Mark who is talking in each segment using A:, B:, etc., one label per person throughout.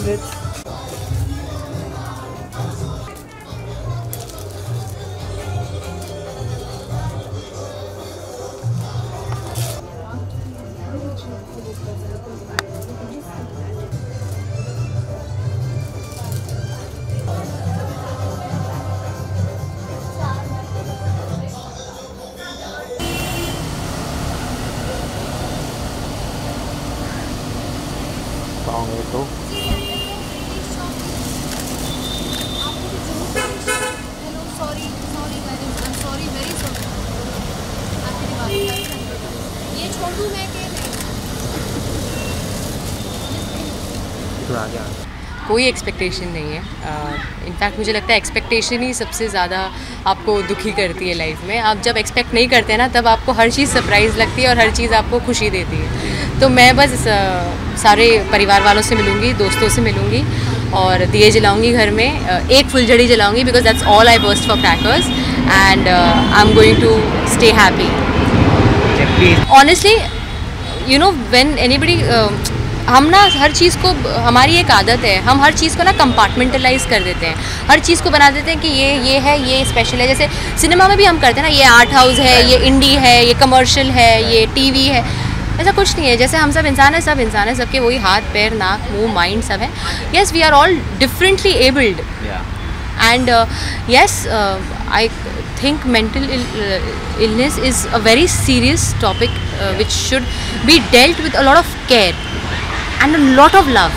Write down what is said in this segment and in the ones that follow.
A: It's तो
B: कोई expectation नहीं है। इनफैक्ट मुझे लगता है एक्सपेक्टेशन ही सबसे ज़्यादा आपको दुखी करती है लाइफ में। आप जब एक्सपेक्ट नहीं करते हैं ना, तब आपको हर चीज़ सरप्राइज़ लगती है और हर चीज़ आपको खुशी देती है। तो मैं बस सारे परिवार वालों से मिलूँगी, दोस्तों से मिलूँगी और दिए जलाऊँगी घर में। एक फुलझड़ी जलाऊँगी because that's all I burst for crackers and I am going to stay happy. Honestly you know when anybody हम ना हर चीज़ को, हमारी एक आदत है, हम हर चीज़ को ना कंपार्टमेंटलाइज कर देते हैं। हर चीज़ को बना देते हैं कि ये है, ये स्पेशल है। जैसे सिनेमा में भी हम करते हैं ना, ये आर्ट हाउस है, ये इंडी है, ये कमर्शियल है, ये टीवी है। ऐसा कुछ नहीं है। जैसे हम सब इंसान हैं, सबके वही हाथ पैर नाक मुंह माइंड सब है। Yes we are all differently abled and yes I think mental illness is a very serious topic which should be dealt with a lot of care and a lot of love.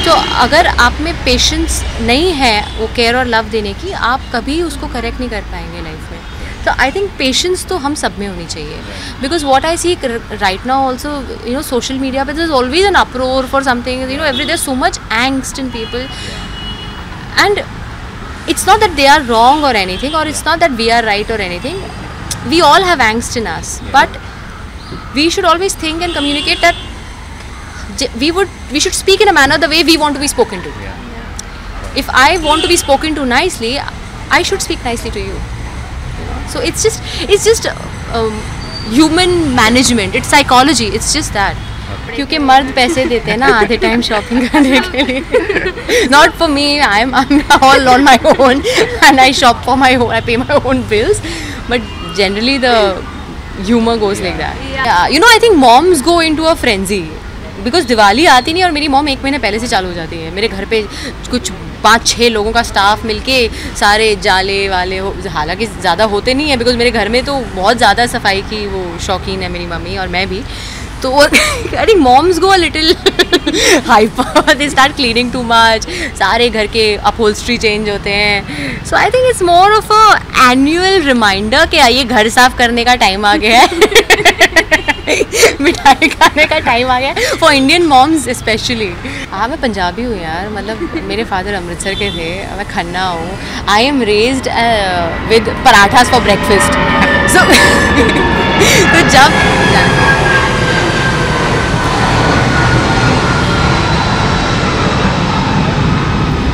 B: तो अगर आप में patience नहीं है वो care और love देने की, आप कभी उसको करेक्ट नहीं कर पाएंगे लाइफ में। तो आई थिंक पेशेंस तो हम सब में होनी चाहिए because what I see right now also you know social media पे there's always an uproar for something, you know, there's so much angst in people and it's not that they are wrong or anything, or it's not that we are right or anything. We all have angst in us, but we should always think and communicate that we should speak in a manner the way we want to be spoken to. If I want to be spoken to nicely, I should speak nicely to you. So it's just human management. It's psychology. It's just that. क्योंकि मर्द पैसे देते हैं ना आधे time shopping करने के लिए। Not for me, I am all on my own and I shop for my own, I pay my own bills, but generally the humour goes like that. You know I think moms go in to a frenzy because Diwali आती नहीं और मेरी mom एक महीने पहले से चालू हो जाती है। मेरे घर पे कुछ 5-6 लोगों का स्टाफ मिलके सारे जाले वाले हालांकि ज़्यादा होते नहीं है बिकॉज मेरे घर में तो बहुत ज़्यादा सफाई की वो शौकीन है मेरी मम्मी और मैं भी। तो I think moms go a little hyper, they start cleaning too much, सारे घर के अपहोल्स्ट्री चेंज होते हैं। So I think it's more of a annual reminder कि ये घर साफ करने का टाइम आ गया है मिठाई खाने का टाइम आ गया है फॉर इंडियन मॉम्स स्पेशली। हाँ मैं पंजाबी हूँ यार, मतलब मेरे फादर अमृतसर के थे, मैं खन्ना हूँ। I am raised with parathas for breakfast. So तो जब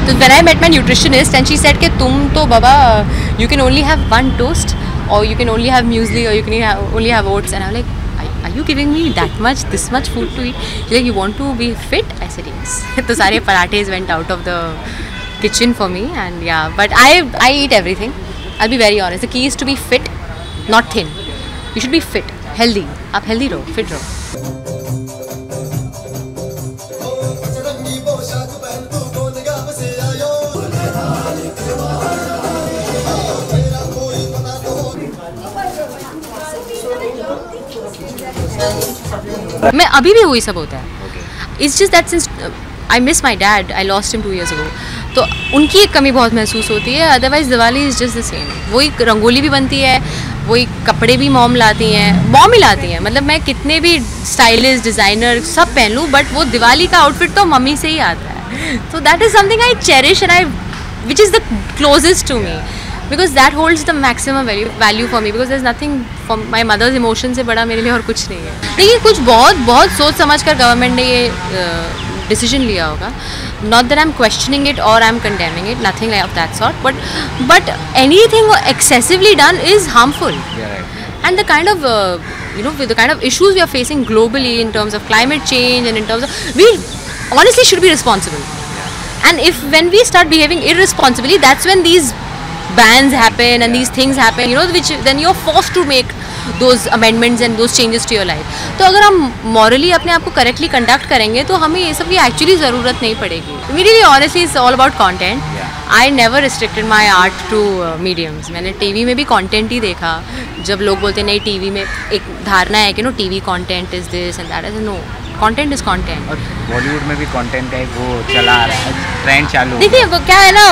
B: तो when I met my nutritionist and she said कि तुम तो बाबा you can only have one toast or you can only have muesli or you can only have oats and I'm like are you giving me this much food to eat? She's like you want to be fit? I said yes. तो सारे पराठेs went out of the kitchen for me and yeah but I eat everything. I'll be very honest. The key is to be fit, not thin. You should be fit, healthy. आप healthy रहो, fit रहो. मैं अभी भी वही सब होता है। It's just that since I miss my dad, I lost him 2 years ago, तो उनकी एक कमी बहुत महसूस होती है। Otherwise Diwali is just the same. वही रंगोली भी बनती है, वही कपड़े भी मॉम लाती हैं, मॉम ही लाती हैं। मतलब मैं कितने भी स्टाइलिस्ट डिज़ाइनर सब पहन लूँ बट वो दिवाली का आउटफिट तो मम्मी से ही आता है। तो that is something I cherish and I which is the closest to me because that holds the maximum value for me because there's nothing for my mother's emotion से बड़ा मेरे लिए और कुछ नहीं है। देखिए कुछ बहुत सोच समझ कर गवर्नमेंट ने ये डिसीजन लिया होगा। not that I'm questioning it or I'm condemning it, nothing like of that sort, but anything excessively done is harmful. Yeah, right. And the kind of you know the kind of issues we are facing globally in terms of climate change and in terms of we honestly should be responsible. And if when we start behaving irresponsibly, that's when these bans happen and these things happen, you know, which then you're forced to make those amendments and those changes to your life. तो अगर हम morally अपने आप को correctly conduct करेंगे तो हमें ये सब की actually ज़रूरत नहीं पड़ेगी. Really, honestly, it's all about content. I never restricted my art to mediums. मैंने TV में भी content ही देखा. जब लोग बोलते हैं नहीं TV में एक धारणा है कि no TV content is this and that. I said no. Content is content.
A: और बॉलीवुड में भी कंटेंट का एक वो चला आ रहा है, ट्रेंड चालू.
B: देखिए वो क्या है ना,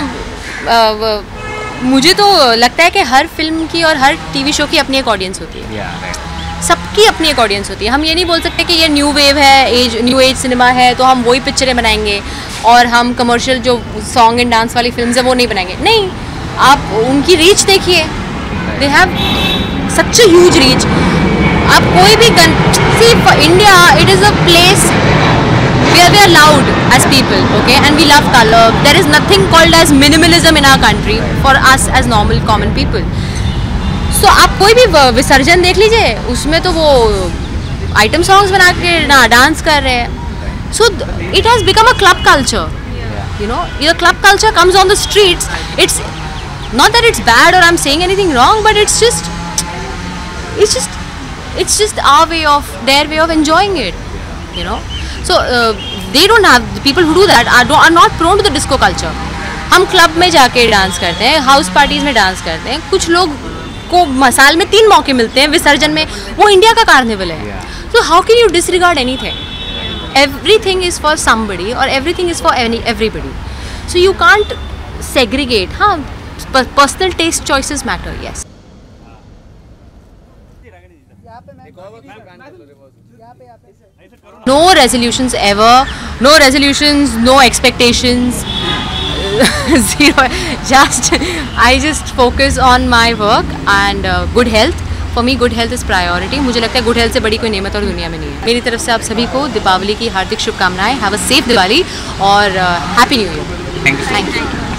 B: मुझे तो लगता है कि हर फिल्म की और हर टीवी शो की अपनी एक ऑडियंस होती है. सबकी अपनी एक ऑडियंस होती है. हम ये नहीं बोल सकते कि ये न्यू वेव है, न्यू एज सिनेमा है तो हम वही पिक्चरें बनाएंगे और हम कमर्शियल जो सॉन्ग एंड डांस वाली फिल्म है वो नहीं बनाएंगे. नहीं, आप उनकी रीच देखिए. They have such a huge reach. आप कोई भी see for India it is a place where we are loud as people, okay, and we love color. There is nothing called as minimalism in our country for us as normal common people. So आप कोई भी विसर्जन देख लीजिए, उसमें तो वो item songs बना के ना डांस कर रहे हैं. So it has become a club culture. You know, your club culture comes on the streets. It's not that it's bad or I'm saying anything wrong, but it's just our way of, their way of enjoying it, you know. So they don't have, the people who do that are not prone to the disco culture. हम club में जाके dance करते हैं, house parties में dance करते हैं. कुछ लोग को साल में 3 मौके मिलते हैं विसर्जन में, वो इंडिया का कार्निवल है. So how can you disregard anything? Everything is for somebody or everything is for everybody. So you can't segregate. हाँ, personal taste choices matter, yes. No resolutions ever, no resolutions, no expectations, zero. I just focus on my work and good health. For me, good health is priority. मुझे लगता है good health से बड़ी कोई नेमत और दुनिया में नहीं है. मेरी तरफ से आप सभी को दीपावली की हार्दिक शुभकामनाएं. Have a safe दिवाली और Happy New Year.
A: Thank you.